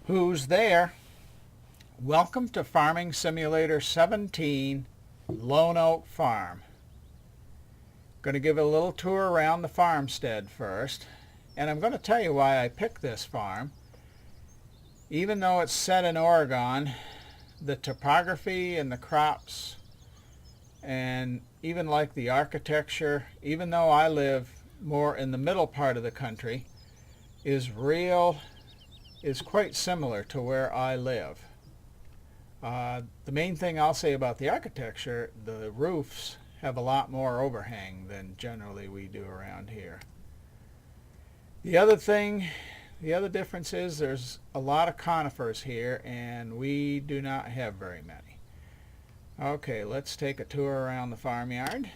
Who's there? Welcome to Farming Simulator 17, Lone Oak Farm. Going to give a little tour around the farmstead first, and I'm going to tell you why I picked this farm. Even though it's set in Oregon, the topography and the crops and even like the architecture, even though I live more in the middle part of the country, is quite similar to where I live. The main thing I'll say about the architecture, the roofs have a lot more overhang than generally we do around here. The other difference is there's a lot of conifers here, and we do not have very many. Okay, let's take a tour around the farmyard.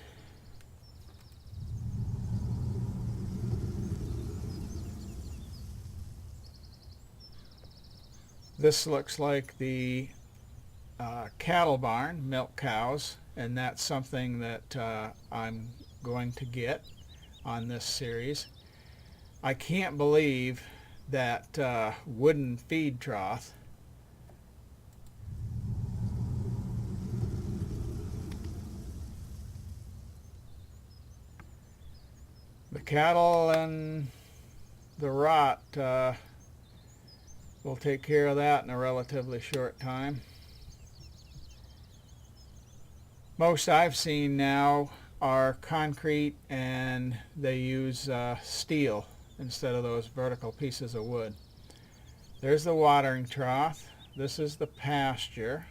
This looks like the cattle barn, milk cows, and that's something that I'm going to get on this series. I can't believe that wooden feed trough. The cattle and the rot, we'll take care of that in a relatively short time. Most I've seen now are concrete, and they use steel instead of those vertical pieces of wood. There's the watering trough. This is the pasture.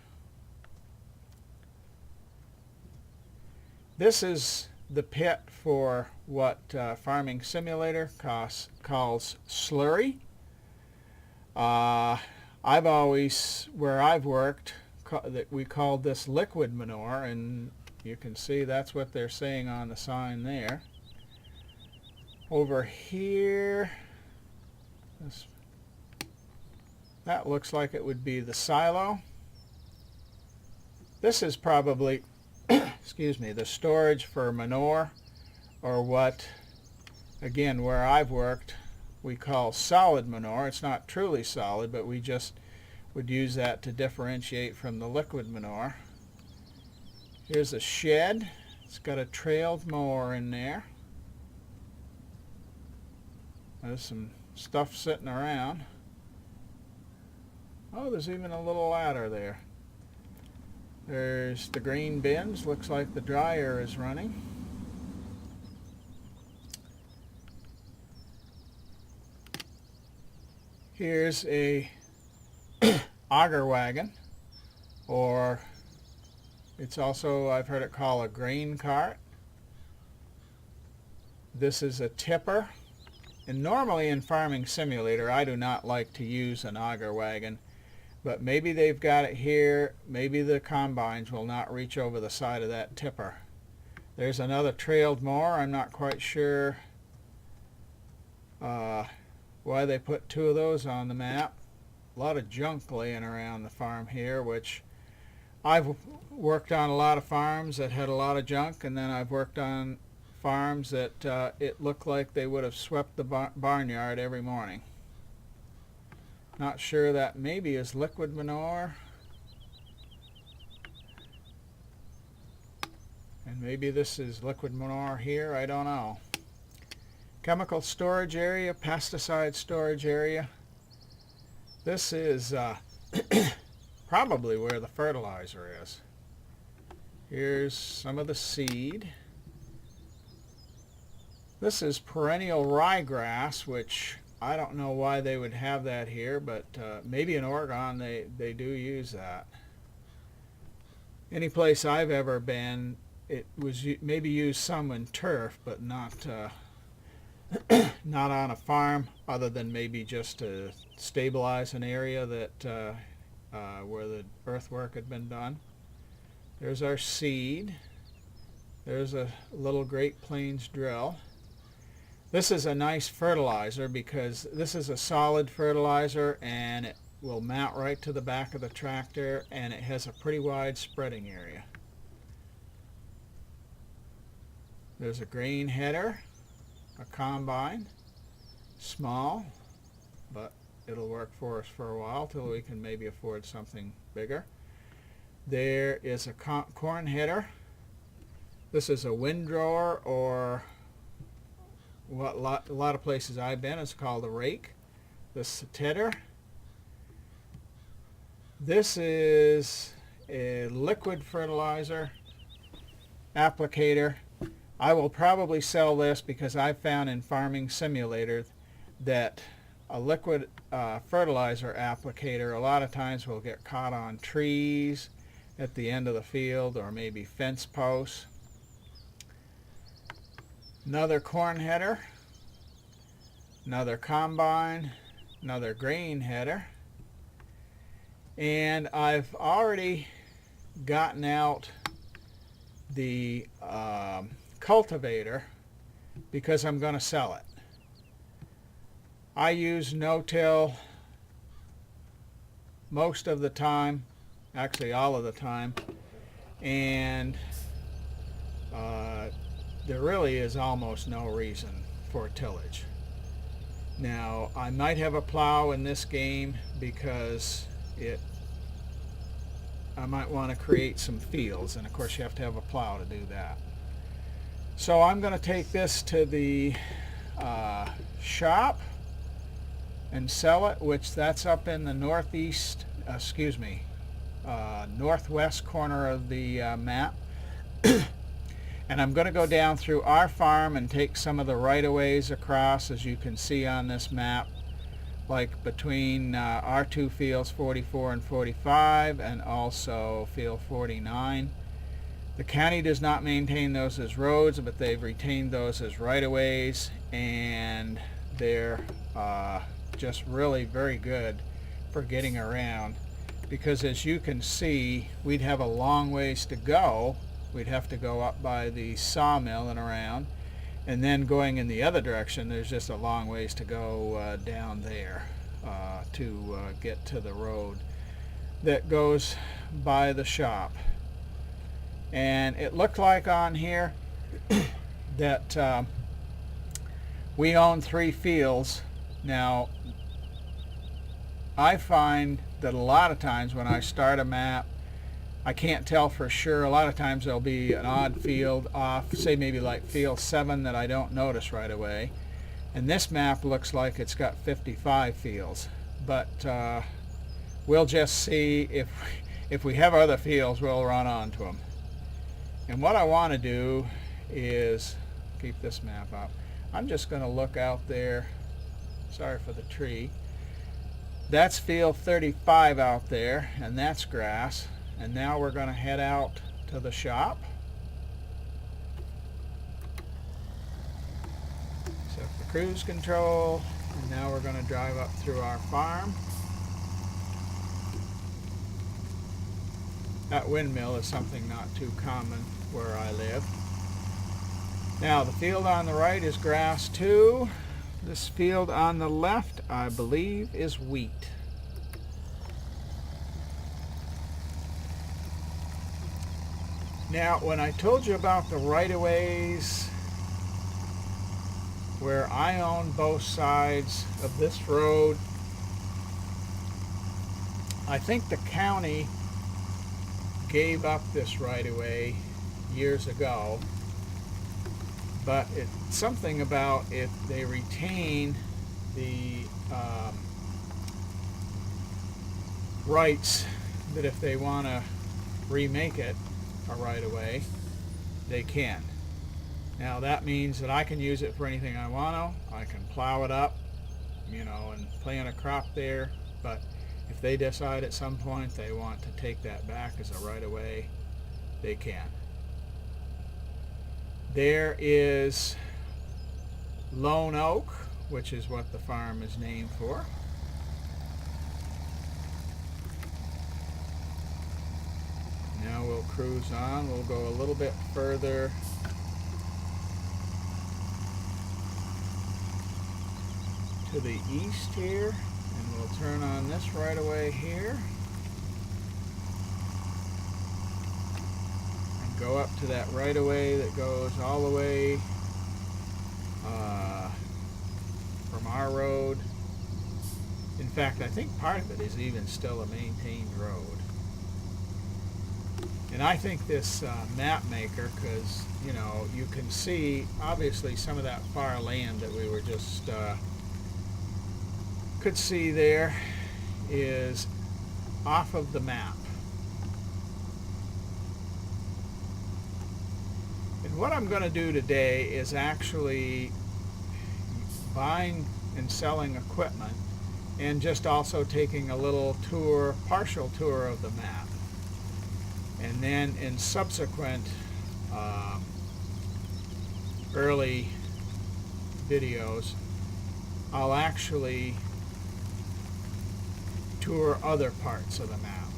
This is the pit for what Farming Simulator calls slurry. I've always, where I've worked, that we called this liquid manure, and you can see that's what they're saying on the sign there. Over here, that looks like it would be the silo. This is probably excuse me, the storage for manure, or what, again, where I've worked, we call solid manure. It's not truly solid, but we just would use that to differentiate from the liquid manure. Here's a shed. It's got a trailed mower in there. There's some stuff sitting around. Oh, there's even a little ladder there. There's the green bins. Looks like the dryer is running. Here's a auger wagon, or it's also, I've heard it called a grain cart. This is a tipper. And normally in Farming Simulator, I do not like to use an auger wagon, but maybe they've got it here. Maybe the combines will not reach over the side of that tipper. There's another trailed mower. I'm not quite sure why they put two of those on the map. A lot of junk laying around the farm here, which I've worked on a lot of farms that had a lot of junk, and then I've worked on farms that it looked like they would have swept the barnyard every morning. Not sure, that maybe is liquid manure, and maybe this is liquid manure here, I don't know. Chemical storage area, pesticide storage area. This is probably where the fertilizer is. Here's some of the seed. This is perennial ryegrass, which I don't know why they would have that here, but maybe in Oregon they do use that. Any place I've ever been, it was maybe used some in turf, but not not on a farm, other than maybe just to stabilize an area that where the earthwork had been done. There's our seed. There's a little Great Plains drill. This is a nice fertilizer because this is a solid fertilizer, and it will mount right to the back of the tractor, and it has a pretty wide spreading area. There's a grain header, a combine, small, but it'll work for us for a while till we can maybe afford something bigger. There is a corn header. This is a windrower, or what a lot of places I've been is called a rake. This is a tedder. This is a liquid fertilizer applicator. I will probably sell this because I've found in Farming Simulator that a liquid fertilizer applicator a lot of times will get caught on trees at the end of the field, or maybe fence posts. Another corn header, another combine, another grain header, and I've already gotten out the cultivator because I'm going to sell it. I use no-till most of the time, actually all of the time, and there really is almost no reason for tillage. Now, I might have a plow in this game because I might want to create some fields, and of course you have to have a plow to do that. So I'm going to take this to the shop and sell it, which that's up in the northwest corner of the map. And I'm going to go down through our farm and take some of the right-of-ways across, as you can see on this map, like between our two fields 44 and 45, and also field 49. The county does not maintain those as roads, but they've retained those as right-of-ways, and they're just really very good for getting around, because as you can see, we'd have a long ways to go. We'd have to go up by the sawmill and around, and then going in the other direction, there's just a long ways to go down there to get to the road that goes by the shop. And it looked like on here that we own 3 fields. Now, I find that a lot of times when I start a map, I can't tell for sure. A lot of times there'll be an odd field off, say maybe like field 7, that I don't notice right away. And this map looks like it's got 55 fields. But we'll just see. If we have other fields, we'll run onto them. And what I want to do is keep this map up. I'm just going to look out there. Sorry for the tree. That's field 35 out there, and that's grass. And now we're going to head out to the shop. Set the cruise control, and now we're going to drive up through our farm. That windmill is something not too common where I live. Now, the field on the right is grass too. This field on the left, I believe, is wheat. Now, when I told you about the right-of-ways, where I own both sides of this road, I think the county gave up this right-of-way years ago, but it's something about if they retain the rights, that if they want to remake it a right-of-way, they can. Now that means that I can use it for anything I want to. I can plow it up, and plant a crop there, but if they decide at some point they want to take that back as a right-of-way, they can. There is Lone Oak, which is what the farm is named for. Now we'll cruise on. We'll go a little bit further to the east here, and we'll turn on this right away here and go up to that right of way that goes all the way from our road. In fact, I think part of it is even still a maintained road. And I think this map maker, because, you know, you can see obviously some of that far land that we were just could see there is off of the map. And what I'm going to do today is actually buying and selling equipment and just also taking a little tour, partial tour of the map. And then in subsequent early videos, I'll actually tour other parts of the map.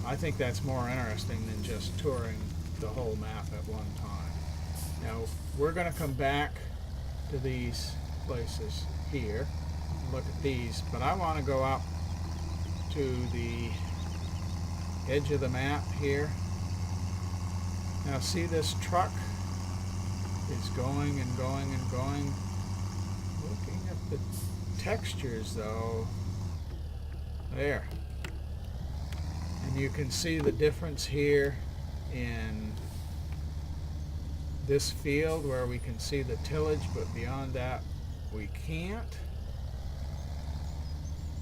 I think that's more interesting than just touring the whole map at one time. Now, we're going to come back to these places here and look at these, but I want to go up to the edge of the map here. Now see, this truck is going and going and going. Looking at the textures though, there. And you can see the difference here in this field where we can see the tillage, but beyond that we can't.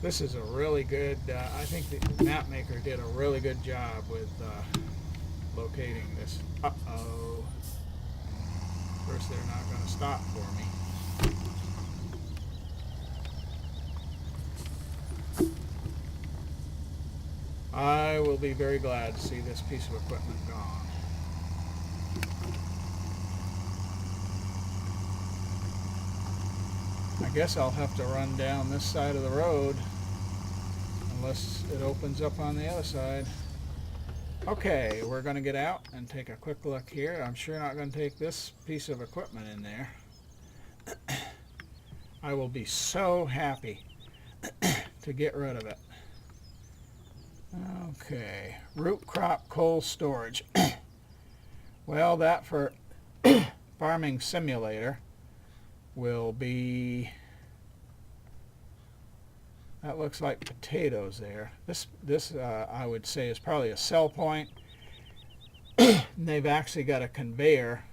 This is a really good, I think the map maker did a really good job with locating this. Uh-oh. First, they're not going to stop for me. I will be very glad to see this piece of equipment gone. I guess I'll have to run down this side of the road unless it opens up on the other side. Okay, we're going to get out and take a quick look here. I'm sure not going to take this piece of equipment in there. I will be so happy to get rid of it. Okay, root crop coal storage. Well, that for Farming Simulator will be, that looks like potatoes there. This I would say is probably a sell point. And they've actually got a conveyor,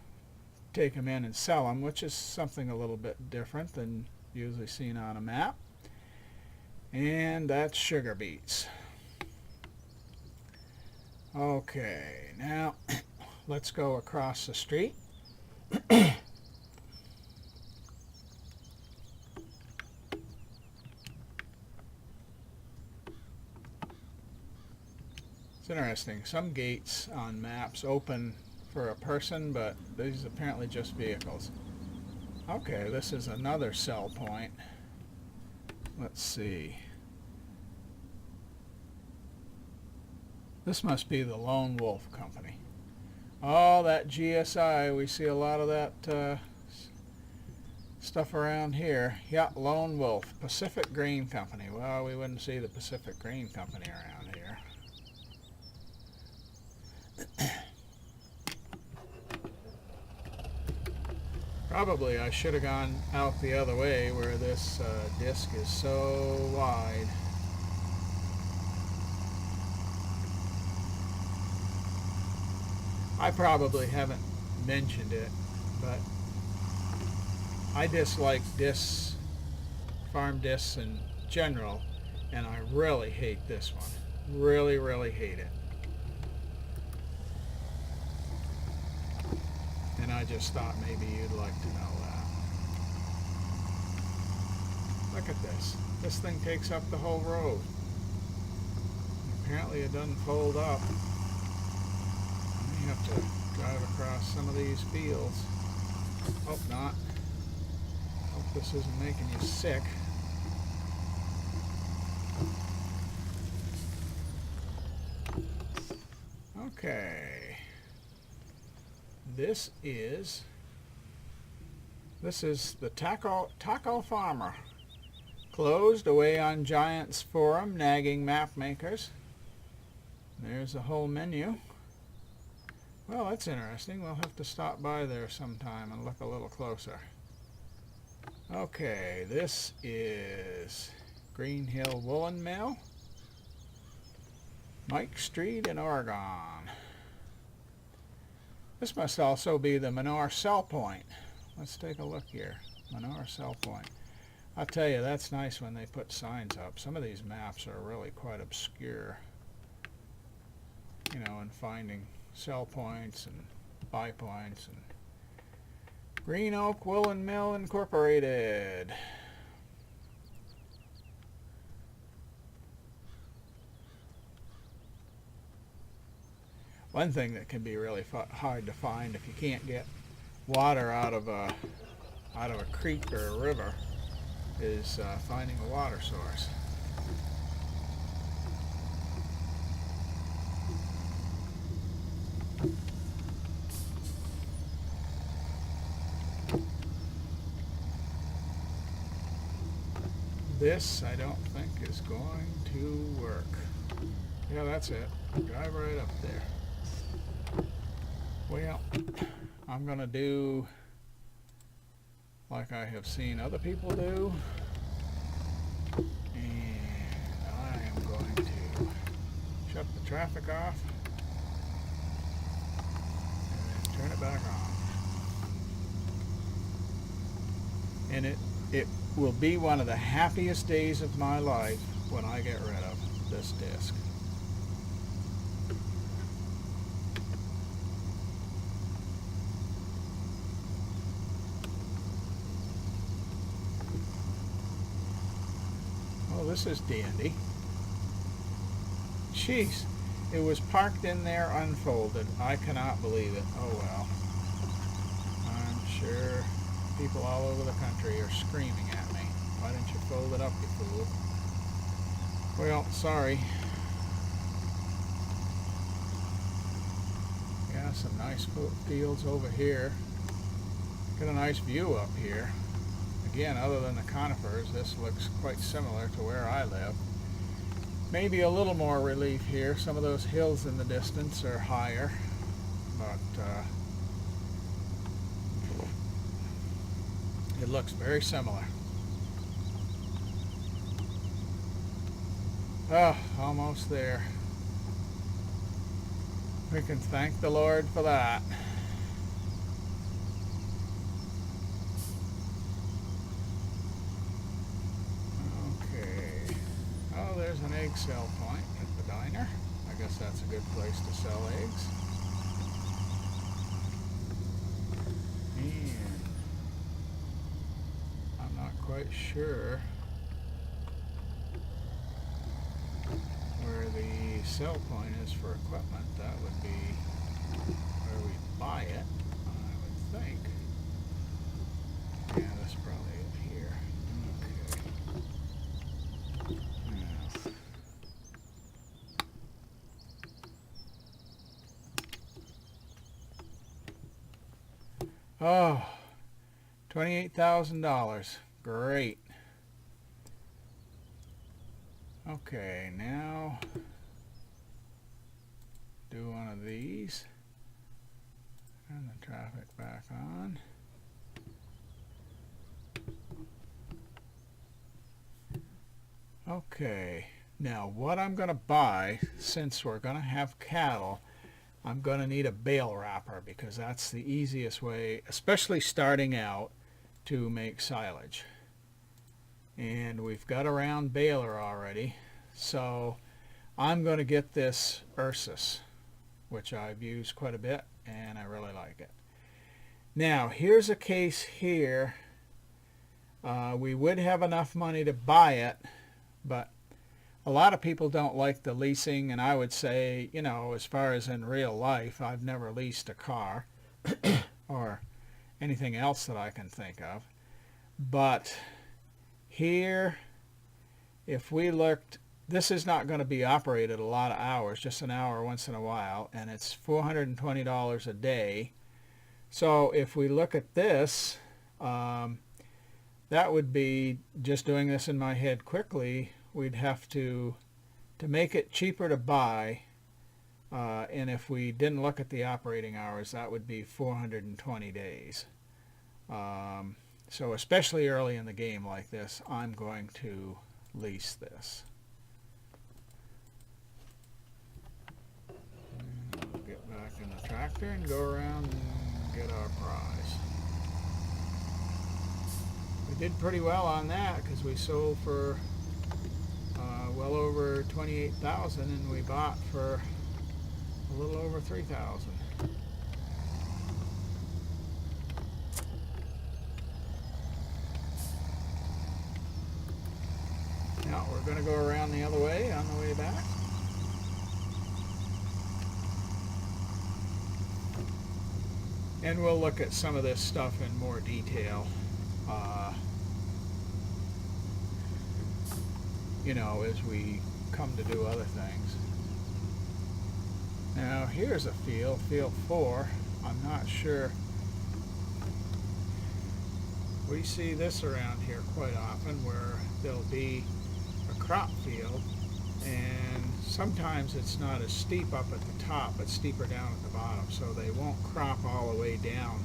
take them in and sell them, which is something a little bit different than usually seen on a map. And that's sugar beets. Okay, now let's go across the street. It's interesting. Some gates on maps open for a person, but these are apparently just vehicles. Okay, this is another sell point. Let's see. This must be the Lone Wolf Company. Oh, that GSI. We see a lot of that stuff around here. Yeah, Lone Wolf. Pacific Grain Company. Well, we wouldn't see the Pacific Grain Company around here. Probably I should have gone out the other way where this disc is so wide. I probably haven't mentioned it, but I dislike discs, farm discs in general, and I really hate this one. Really, really hate it. And I just thought maybe you'd like to know that. Look at this. This thing takes up the whole road. Apparently it doesn't fold up. You have to drive across some of these fields. Hope not. Hope this isn't making you sick. Okay. This is the Taco Farmer. Closed, away on Giants Forum, nagging map makers. There's the whole menu. Well, that's interesting. We'll have to stop by there sometime and look a little closer. Okay, this is Green Hill Woolen Mill, Mike Street in Oregon. This must also be the Menor Sell Point. Let's take a look here. Menor Sell Point. I'll tell you, that's nice when they put signs up. Some of these maps are really quite obscure, you know, in finding sell points and buy points. And Green Oak Woolen Mill Incorporated. One thing that can be really hard to find if you can't get water out of a creek or a river is finding a water source. This, I don't think, is going to work. Yeah, that's it. Drive right up there. Well, I'm going to do like I have seen other people do, and I am going to shut the traffic off and then turn it back on. And it will be one of the happiest days of my life when I get rid of this disc. Oh, this is dandy. Jeez, it was parked in there unfolded. I cannot believe it. Oh well. I'm sure people all over the country are screaming at me. Why didn't you fold it up, you fool? Well, sorry. Yeah, some nice fields over here. Got a nice view up here. Again, other than the conifers, this looks quite similar to where I live. Maybe a little more relief here. Some of those hills in the distance are higher, but it looks very similar. Oh, almost there. We can thank the Lord for that. Okay. Oh, there's an egg sell point at the diner. I guess that's a good place to sell eggs. And I'm not quite sure where the sell point is for equipment. That would be where we buy it, I would think. Yeah, that's probably it here. Okay. Now. Oh, $28,000. Great. Okay, now do one of these. Turn the traffic back on. Okay, now what I'm going to buy, since we're going to have cattle, I'm going to need a bale wrapper because that's the easiest way, especially starting out, to make silage. And we've got a round baler already, so I'm going to get this Ursus, which I've used quite a bit and I really like it. Now here's a case here. We would have enough money to buy it, but a lot of people don't like the leasing, and I would say, you know, as far as in real life, I've never leased a car or anything else that I can think of. But here, if we looked, this is not going to be operated a lot of hours, just an hour once in a while, and it's $420 a day. So if we look at this, that would be, just doing this in my head quickly, we'd have to make it cheaper to buy, and if we didn't look at the operating hours, that would be 420 days. So especially early in the game like this, I'm going to lease this. We'll get back in the tractor and go around and get our prize. We did pretty well on that because we sold for well over 28,000 and we bought for a little over 3,000. Now we're going to go around the other way on the way back. And we'll look at some of this stuff in more detail. You know, as we come to do other things. Now here's a field 4. I'm not sure. We see this around here quite often where there'll be a crop field and sometimes it's not as steep up at the top but steeper down at the bottom, so they won't crop all the way down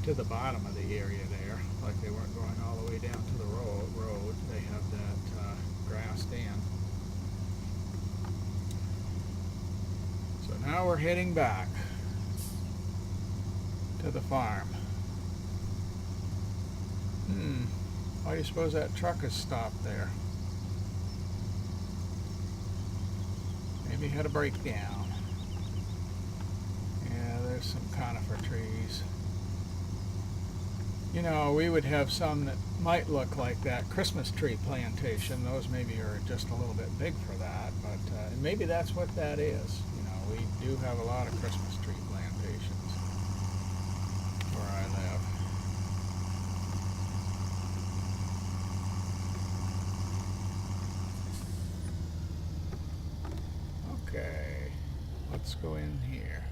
to the bottom of the area there like they weren't going all the way down to the road. They have that grassed in. So now we're heading back to the farm. Why do you suppose that truck is stopped there? Maybe had a breakdown. Yeah, there's some conifer trees. You know, we would have some that might look like that Christmas tree plantation. Those maybe are just a little bit big for that, but and maybe that's what that is. You know, we do have a lot of Christmas tree plantations where I live. Okay, let's go in here.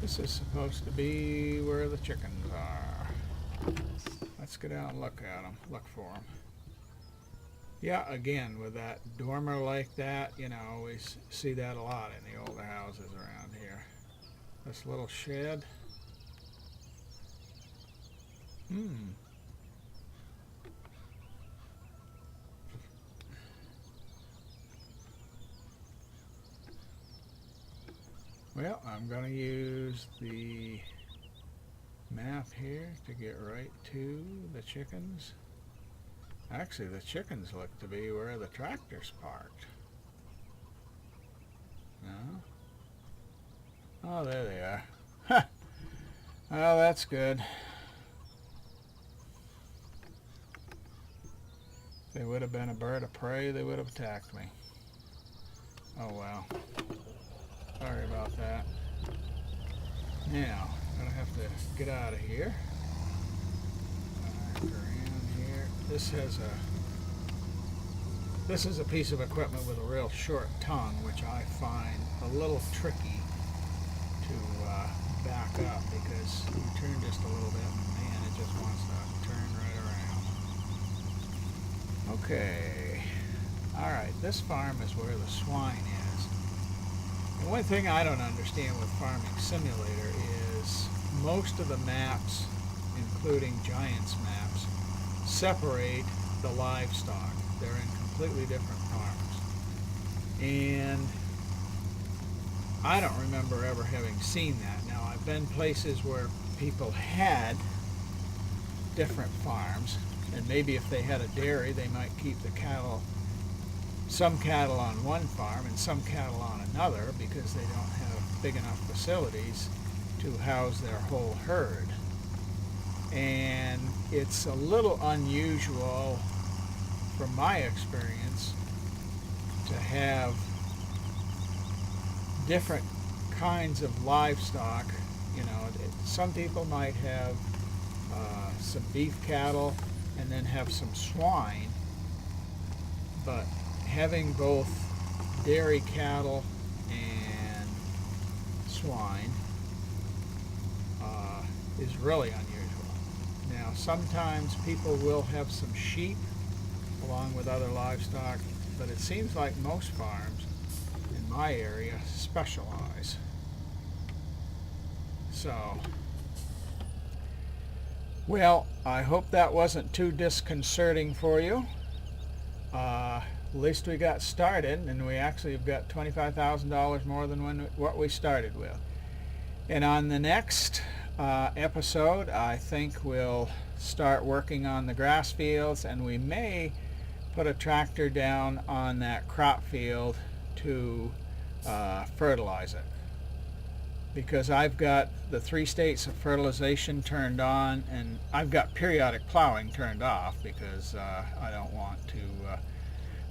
This is supposed to be where the chickens are. Let's get out and look at them, look for them. Yeah, again, with that dormer like that, you know, we see that a lot in the older houses around here. This little shed. Well, I'm going to use the map here to get right to the chickens. Actually, the chickens look to be where the tractor's parked. No? Oh, there they are. Ha! Well, that's good. If they would have been a bird of prey, they would have attacked me. Oh, well. Sorry about that. Now, I'm gonna have to get out of here. Back around here. This is a piece of equipment with a real short tongue, which I find a little tricky to back up because you turn just a little bit and man, it just wants to turn right around. Okay. All right, this farm is where the swine is. And one thing I don't understand with Farming Simulator is most of the maps, including Giants maps, separate the livestock. They're in completely different farms. And I don't remember ever having seen that. Now, I've been places where people had different farms, and maybe if they had a dairy, they might keep the cattle, some cattle on one farm and some cattle on another because they don't have big enough facilities to house their whole herd. And it's a little unusual, from my experience, to have different kinds of livestock. You know, some people might have some beef cattle and then have some swine, but having both dairy cattle and swine is really unusual. Now, sometimes people will have some sheep along with other livestock, but it seems like most farms in my area specialize. So, Well, I hope that wasn't too disconcerting for you. At least we got started, and we actually have got $25,000 more than what we started with. And on the next episode, I think we'll start working on the grass fields, and we may put a tractor down on that crop field to fertilize it. Because I've got the 3 states of fertilization turned on, and I've got periodic plowing turned off because I don't want to,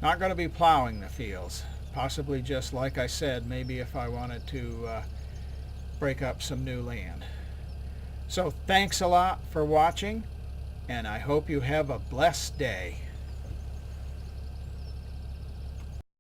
not going to be plowing the fields. Possibly just like I said, maybe if I wanted to break up some new land. So thanks a lot for watching, and I hope you have a blessed day.